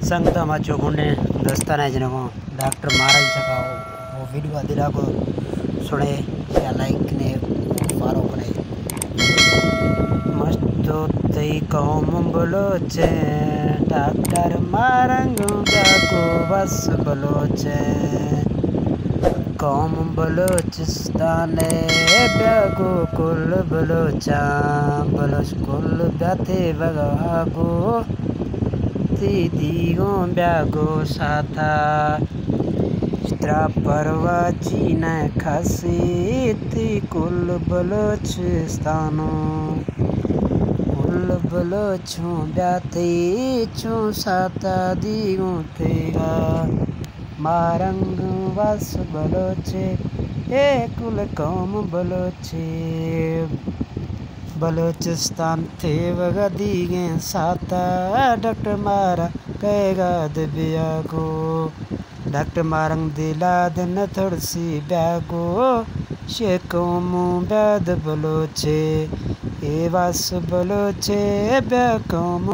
संगत माचो गुंडे दोस्ताना जनको डॉक्टर महाराज का वो वीडियो दिला को सुने या लाइक ने फॉलो करे मस्त तई कौम बलोचे डॉक्टर मारंग को बस बलोचे कौम बलोचिस्तान ब्यागो कुल बलोचा बलोच कुल ब्याथे बगागो दीगो ब्यागो साथा चित्रा परवा चीना खासी ती कुल बलोचिस्तानो कुल बलोचों ब्याथे चो साथा दीगो तेगा मारंग बस बलोचे ए कुल कौम बलोचे बलोचिस्तान थे वगदीगे साता डॉक्टर मारा कहेगा दिव्या को डॉक्टर मारंग दिला दिन थोड़ी ब्यागो शे कौम ब्याद बलोचे ए बस बलोचे ब्या कौम